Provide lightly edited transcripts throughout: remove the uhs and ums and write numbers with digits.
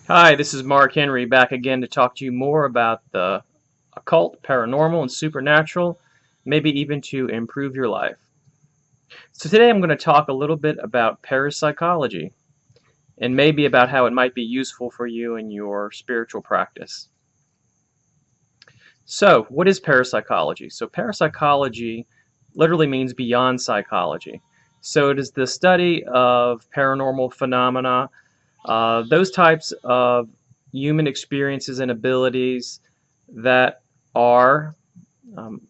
Hi, this is Mark Henry back again to talk to you more about the occult, paranormal, and supernatural, maybe even to improve your life. So today I'm going to talk a little bit about parapsychology and maybe about how it might be useful for you in your spiritual practice. So, what is parapsychology? So, parapsychology literally means beyond psychology. So, it is the study of paranormal phenomena, those types of human experiences and abilities that are, um,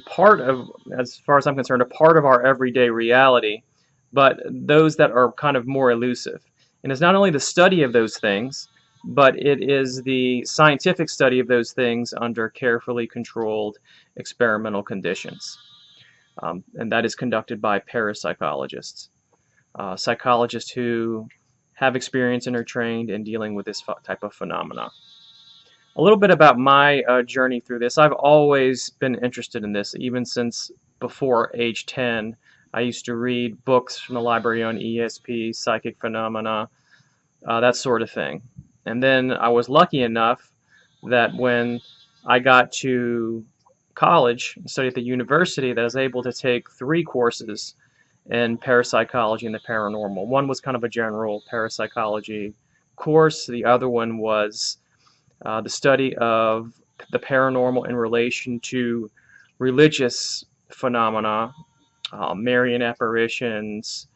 part of, as far as I'm concerned, a part of our everyday reality, but those that are kind of more elusive. And it's not only the study of those things, but it is the scientific study of those things under carefully controlled experimental conditions. And that is conducted by parapsychologists, psychologists who have experience and are trained in dealing with this type of phenomena. A little bit about my journey through this. I've always been interested in this, even since before age 10. I used to read books from the library on ESP, psychic phenomena, that sort of thing. And then I was lucky enough that when I got to college and studied at the university, that I was able to take 3 courses in parapsychology and the paranormal. One was kind of a general parapsychology course. The other one was the study of the paranormal in relation to religious phenomena, Marian apparitions,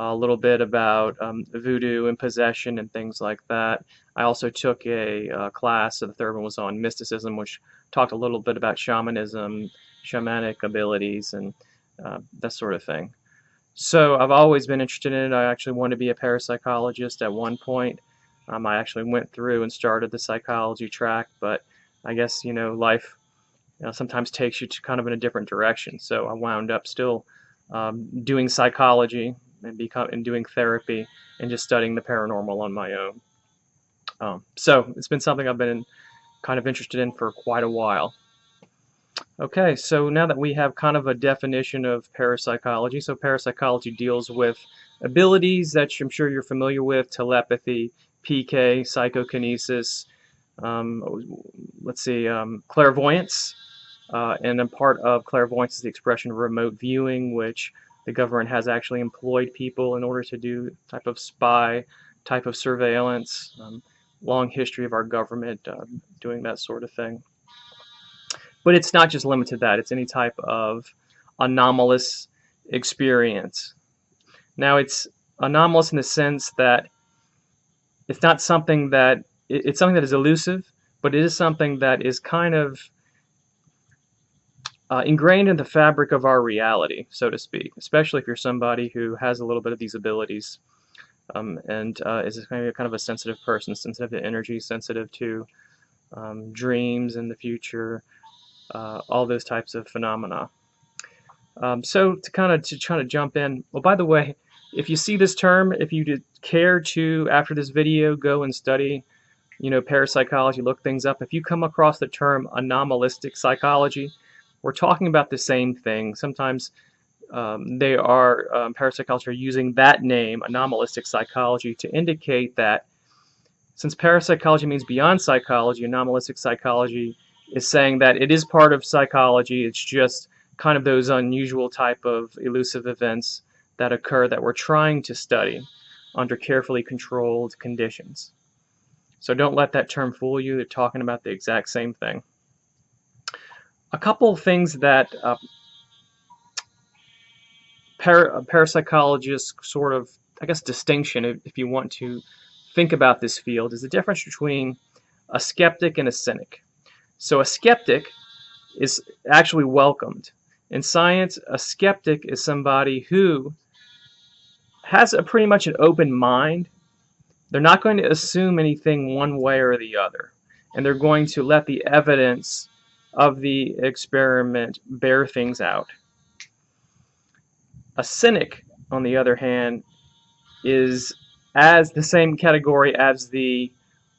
a little bit about voodoo and possession and things like that. I also took a class, so the third one was on mysticism, which talked a little bit about shamanism, shamanic abilities, and that sort of thing. So I've always been interested in it. I actually wanted to be a parapsychologist at one point. I actually went through and started the psychology track, but I guess life sometimes takes you to kind of in a different direction. So I wound up still doing psychology and doing therapy and just studying the paranormal on my own. So it's been something I've been kind of interested in for quite a while. Okay, so now that we have kind of a definition of parapsychology, so parapsychology deals with abilities that I'm sure you're familiar with: telepathy, PK, psychokinesis, um, let's see, clairvoyance, and a part of clairvoyance is the expression of remote viewing, which the government has actually employed people in order to do type of spy, type of surveillance. Long history of our government doing that sort of thing. But it's not just limited to that. It's any type of anomalous experience. Now, it's anomalous in the sense that it's not something that it's something that is elusive, but it is something that is kind of ingrained in the fabric of our reality, so to speak. Especially if you're somebody who has a little bit of these abilities and is kind of a sensitive person, sensitive to energy, sensitive to dreams in the future, all those types of phenomena. So to try to jump in. Well, by the way, if you see this term, if you did care to after this video go and study, parapsychology, look things up. If you come across the term anomalistic psychology, we're talking about the same thing. Sometimes they are parapsychologists are using that name, anomalistic psychology, to indicate that since parapsychology means beyond psychology, anomalistic psychology is saying that it is part of psychology. It's just kind of those unusual type of elusive events that occur that we're trying to study under carefully controlled conditions. So don't let that term fool you. They're talking about the exact same thing. A couple of things that parapsychologists sort of, I guess, distinction, if you want to think about this field, is the difference between a skeptic and a cynic. So a skeptic is actually welcomed. In science, a skeptic is somebody who has pretty much an open mind. They're not going to assume anything one way or the other, and they're going to let the evidence of the experiment bear things out. A cynic, on the other hand, is as the same category as the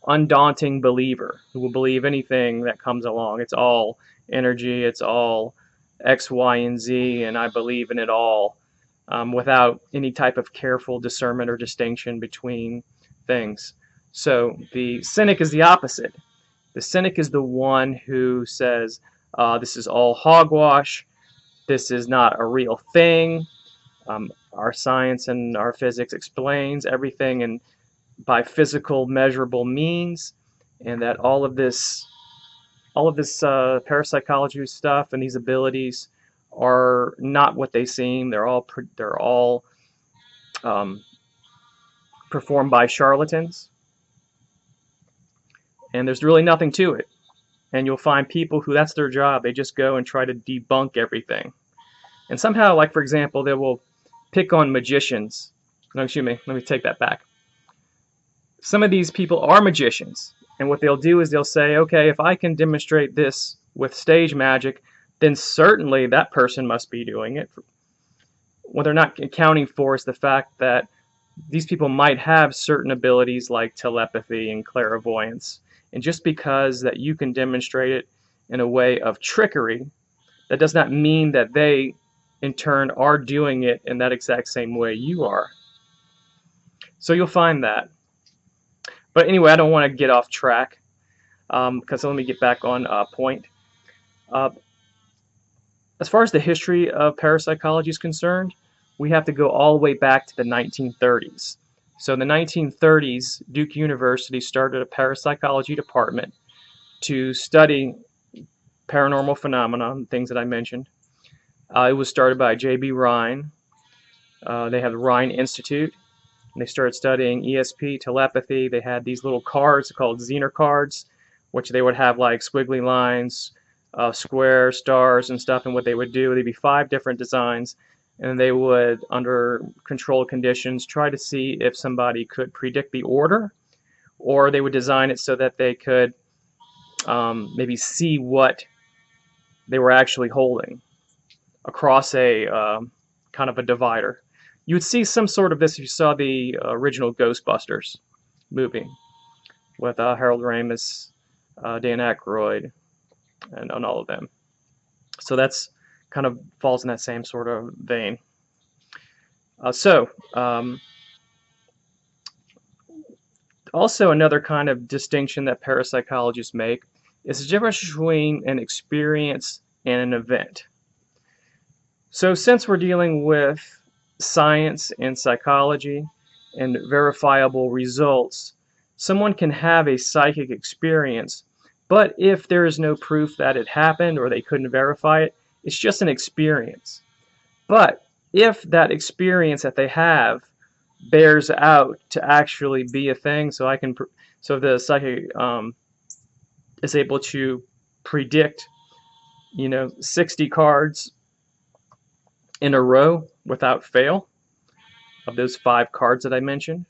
undaunting believer who will believe anything that comes along. It's all energy, it's all X, Y, and Z, and I believe in it all without any type of careful discernment or distinction between things. So the cynic is the opposite. The cynic is the one who says, this is all hogwash, this is not a real thing, our science and our physics explains everything and by physical measurable means, and that all of this parapsychology stuff and these abilities are not what they seem. They're all um, performed by charlatans, and there's really nothing to it. And you'll find people who that's their job. They just go and try to debunk everything. And somehow, like for example, they will pick on magicians. No, excuse me. Let me take that back. Some of these people are magicians, and what they'll do is they'll say, okay, if I can demonstrate this with stage magic, then certainly that person must be doing it. What they're not accounting for is the fact that these people might have certain abilities like telepathy and clairvoyance. And just because that you can demonstrate it in a way of trickery, that does not mean that they, in turn, are doing it in that exact same way you are. So you'll find that. But anyway, I don't want to get off track, because let me get back on point. As far as the history of parapsychology is concerned, we have to go all the way back to the 1930s. So in the 1930s, Duke University started a parapsychology department to study paranormal phenomena, things that I mentioned. It was started by J.B. Rhine. They have the Rhine Institute. And they started studying ESP, telepathy. They had these little cards called Zener cards, which they would have like squiggly lines, squares, stars, and stuff. And what they would do, they'd be 5 different designs, and they would, under controlled conditions, try to see if somebody could predict the order, or they would design it so that they could maybe see what they were actually holding across a kind of a divider. You would see some sort of this if you saw the original Ghostbusters movie with Harold Ramis, Dan Aykroyd, and all of them. So that's kind of falls in that same sort of vein. Also another kind of distinction that parapsychologists make is the difference between an experience and an event. So since we're dealing with science and psychology and verifiable results, someone can have a psychic experience, but if there is no proof that it happened or they couldn't verify it, it's just an experience. But if that experience that they have bears out to actually be a thing, so the psychic is able to predict, 60 cards in a row without fail of those 5 cards that I mentioned,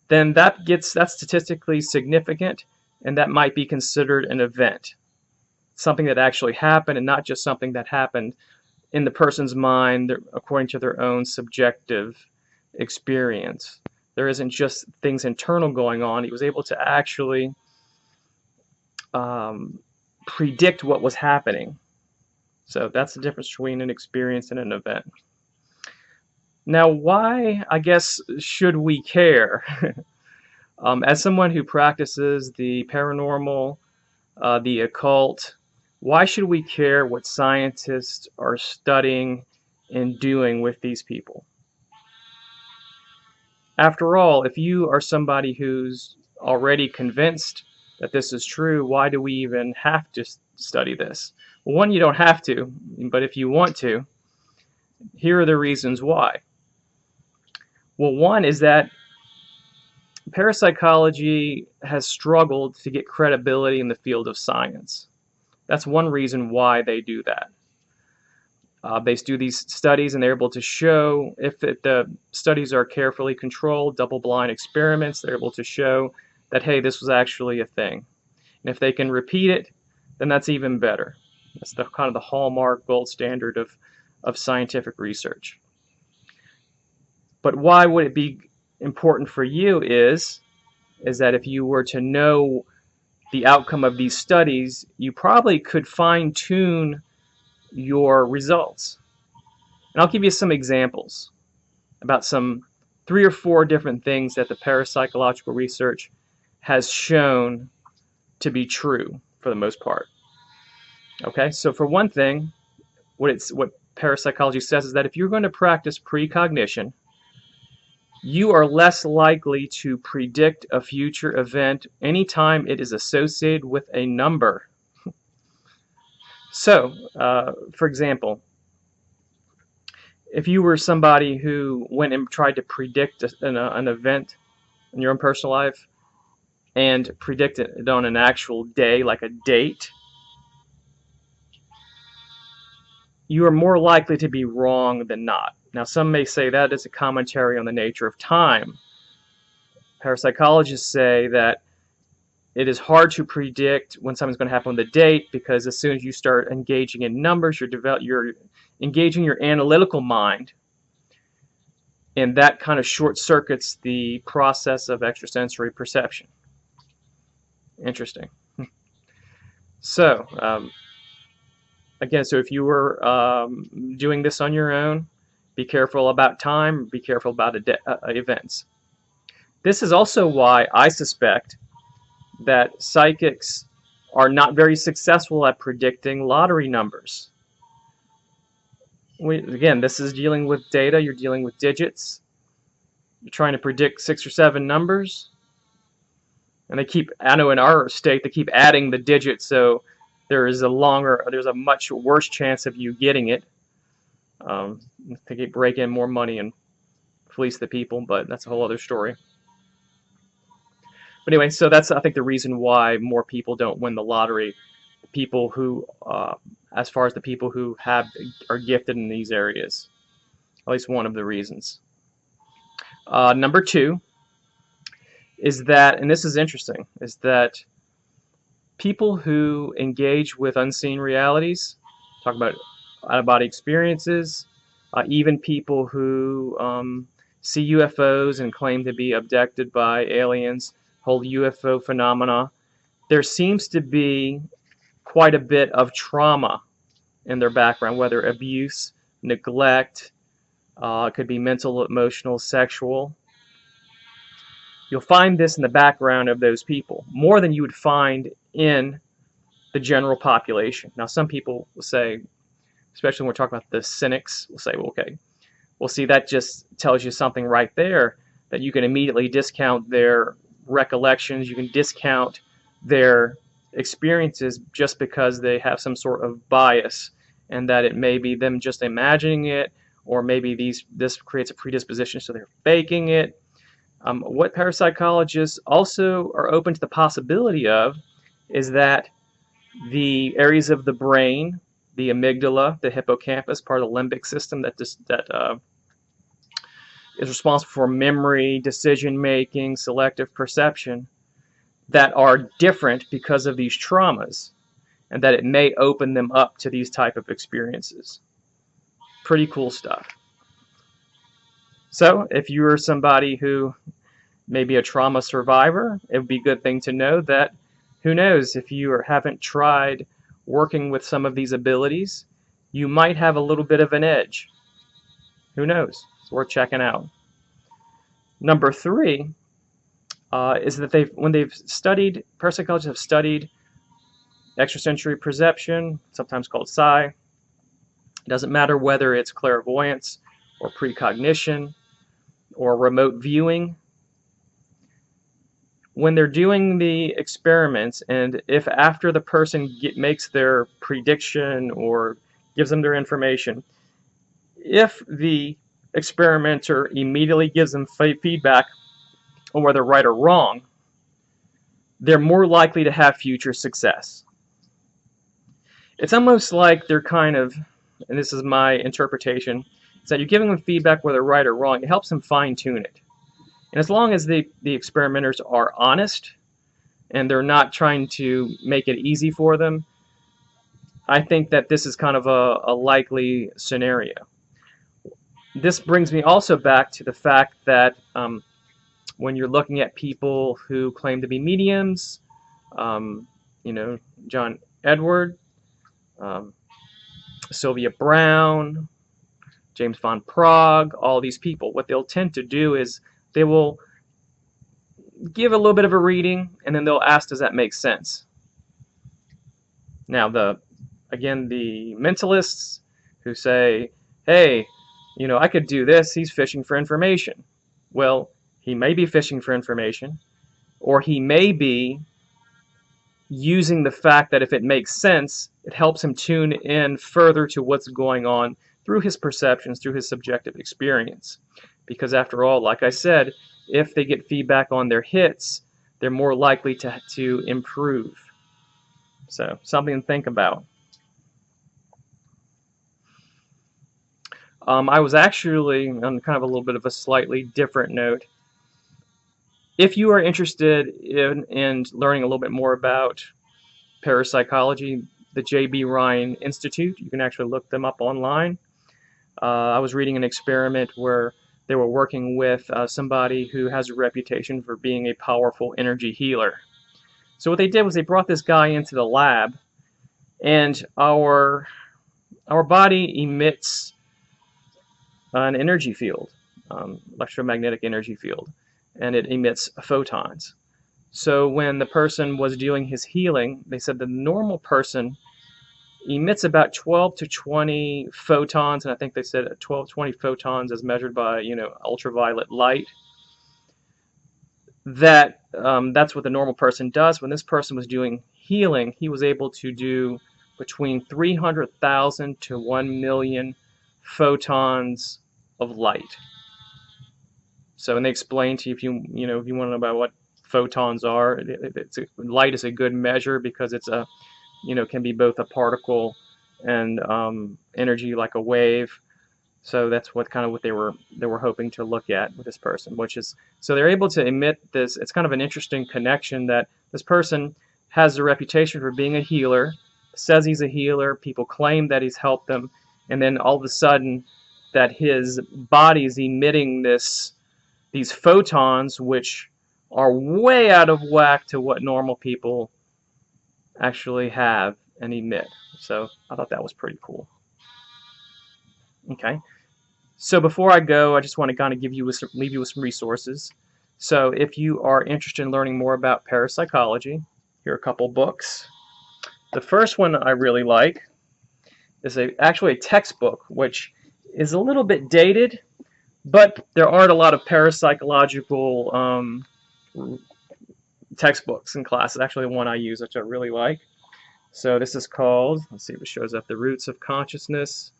then that's statistically significant, and that might be considered an event, something that actually happened, and not just something that happened in the person's mind according to their own subjective experience. There isn't just things internal going on. He was able to actually predict what was happening. So that's the difference between an experience and an event. Now, why, I guess, should we care? As someone who practices the paranormal, the occult, why should we care what scientists are studying and doing with these people? After all, if you are somebody who's already convinced that this is true, why do we even have to study this? Well, one, you don't have to, but if you want to, here are the reasons why. Well, one is that parapsychology has struggled to get credibility in the field of science. That's one reason why they do that. They do these studies and they're able to show, if the studies are carefully controlled, double-blind experiments, they're able to show that, hey, this was actually a thing. And if they can repeat it, then that's even better. That's the kind of the hallmark gold standard of scientific research. But why would it be important for you is that if you were to know the outcome of these studies, you probably could fine-tune your results. And I'll give you some examples about some 3 or 4 different things that the parapsychological research has shown to be true for the most part. Okay, so for one thing, what parapsychology says is that if you're going to practice precognition, you are less likely to predict a future event anytime it is associated with a number. So, for example, if you were somebody who went and tried to predict an event in your own personal life and predict it on an actual day, like a date, you are more likely to be wrong than not. Now, some may say that is a commentary on the nature of time. Parapsychologists say that it is hard to predict when something's going to happen on the date, because as soon as you start engaging in numbers, you're engaging your analytical mind, and that kind of short circuits the process of extrasensory perception. Interesting. So, again, so if you were doing this on your own, be careful about time, be careful about events. This is also why I suspect that psychics are not very successful at predicting lottery numbers. Again, this is dealing with data, you're dealing with digits. You're trying to predict 6 or 7 numbers. And they keep, I know in our state, they keep adding the digits, so there's a much worse chance of you getting it. They keep breaking more money and fleece the people, but that's a whole other story. But anyway, so that's, I think, the reason why more people don't win the lottery. People who, as far as the people who are gifted in these areas. At least one of the reasons. Number 2 is that, and this is interesting, is that people who engage with unseen realities, talk about out-of-body experiences, even people who see UFOs and claim to be abducted by aliens, whole UFO phenomena, there seems to be quite a bit of trauma in their background, whether abuse, neglect, it could be mental, emotional, sexual. You'll find this in the background of those people, more than you would find in the general population. Now, some people will say, especially when we're talking about the cynics, will say, well, okay, well, see, that just tells you something right there, that you can immediately discount their recollections, you can discount their experiences just because they have some sort of bias, and that it may be them just imagining it, or maybe this creates a predisposition, so they're faking it. What parapsychologists also are open to the possibility of is that the areas of the brain, the amygdala, the hippocampus, part of the limbic system that is responsible for memory, decision-making, selective perception, that are different because of these traumas, and that it may open them up to these type of experiences. Pretty cool stuff. So if you're somebody who may be a trauma survivor, it would be a good thing to know that, who knows, if you haven't tried working with some of these abilities, you might have a little bit of an edge. Who knows? It's worth checking out. Number 3 is that when they've studied, parapsychologists have studied extrasensory perception, sometimes called psi. It doesn't matter whether it's clairvoyance or precognition or remote viewing. When they're doing the experiments, and if after the person makes their prediction or gives them their information, if the experimenter immediately gives them feedback on whether right or wrong, they're more likely to have future success. It's almost like they're kind of, and this is my interpretation, is that you're giving them feedback whether right or wrong. It helps them fine-tune it. And as long as the experimenters are honest and they're not trying to make it easy for them, I think that this is kind of a likely scenario. This brings me also back to the fact that when you're looking at people who claim to be mediums, John Edward, Sylvia Brown, James von Prague, all these people, what they'll tend to do is they will give a little bit of a reading, and then they'll ask, does that make sense? Now, the mentalists who say, hey, I could do this, he's fishing for information. Well, he may be fishing for information, or he may be using the fact that if it makes sense, it helps him tune in further to what's going on through his perceptions, through his subjective experience. Because after all, like I said, if they get feedback on their hits, they're more likely to improve. So, something to think about. I was actually, on kind of a little bit of a slightly different note, if you are interested in learning a little bit more about parapsychology, the J.B. Ryan Institute, you can actually look them up online. I was reading an experiment where they were working with somebody who has a reputation for being a powerful energy healer. So what they did was they brought this guy into the lab, and our body emits an energy field, electromagnetic energy field, and it emits photons. So when the person was doing his healing, they said the normal person emits about 12 to 20 photons, and I think they said 12 to 20 photons as measured by ultraviolet light. That's what the normal person does. When this person was doing healing, he was able to do between 300,000 to 1 million photons of light. So, and they explain to you if you want to know about what photons are. Light is a good measure because it's can be both a particle and energy like a wave. So that's what they were hoping to look at with this person, which is, so they're able to emit this. It's kind of an interesting connection that this person has a reputation for being a healer, says he's a healer, people claim that he's helped them, and then all of a sudden that his body is emitting these photons, which are way out of whack to what normal people actually have and emit. So I thought that was pretty cool. Okay. So before I go, I just want to kind of leave you with some resources. So if you are interested in learning more about parapsychology, here are a couple books. The first one I really like is actually a textbook, which is a little bit dated, but there aren't a lot of parapsychological textbooks in classes. Actually, the one I use, which I really like. So this is called, let's see if it shows up, The Roots of Consciousness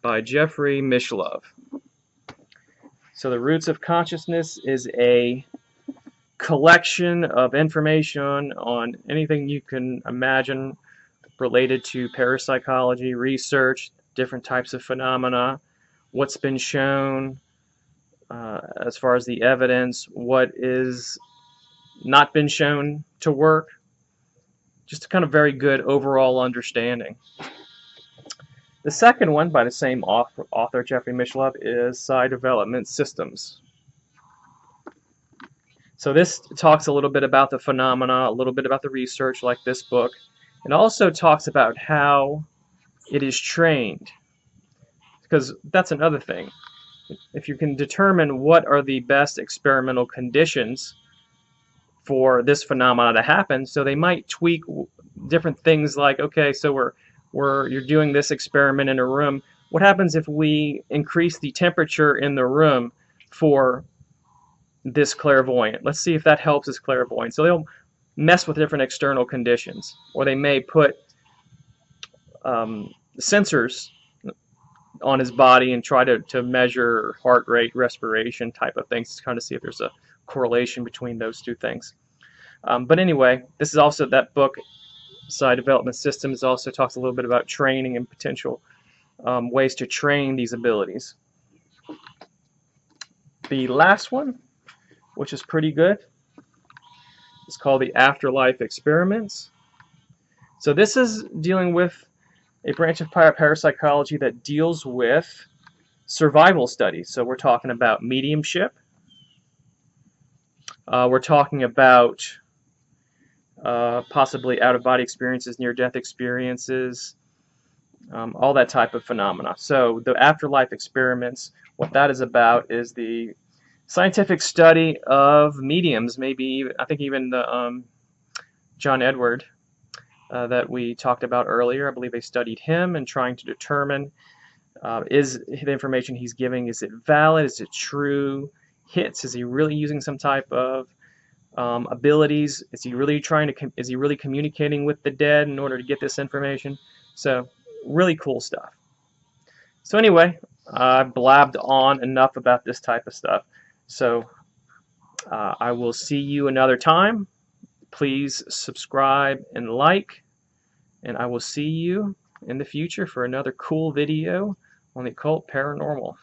by Jeffrey Mishlove. So The Roots of Consciousness is a collection of information on anything you can imagine related to parapsychology, research, different types of phenomena, what's been shown as far as the evidence, what is not been shown to work. Just a kind of very good overall understanding. The second one, by the same author, Jeffrey Mishlove, is Psi Development Systems. So this talks a little bit about the phenomena, a little bit about the research, like this book. It also talks about how it is trained, because that's another thing. If you can determine what are the best experimental conditions for this phenomena to happen, so they might tweak different things like, okay, so you're doing this experiment in a room. What happens if we increase the temperature in the room for this clairvoyant? Let's see if that helps this clairvoyant. So they'll mess with different external conditions, or they may put sensors on his body and try to measure heart rate, respiration type of things to kind of see if there's a correlation between those two things. But anyway, this is also that book, Psi Development Systems, also talks a little bit about training and potential ways to train these abilities. The last one, which is pretty good, is called The Afterlife Experiments. So this is dealing with a branch of parapsychology that deals with survival studies. So we're talking about mediumship. We're talking about possibly out-of-body experiences, near-death experiences, all that type of phenomena. So the afterlife experiments, what that is about is the scientific study of mediums. Maybe I think even the John Edward that we talked about earlier. I believe they studied him and trying to determine is the information he's giving, is it valid, is it true, hits, is he really using some type of abilities, is he really is he really communicating with the dead in order to get this information? So really cool stuff. So anyway, I blabbed on enough about this type of stuff. So I will see you another time. Please subscribe and like, and I will see you in the future for another cool video on the occult paranormal.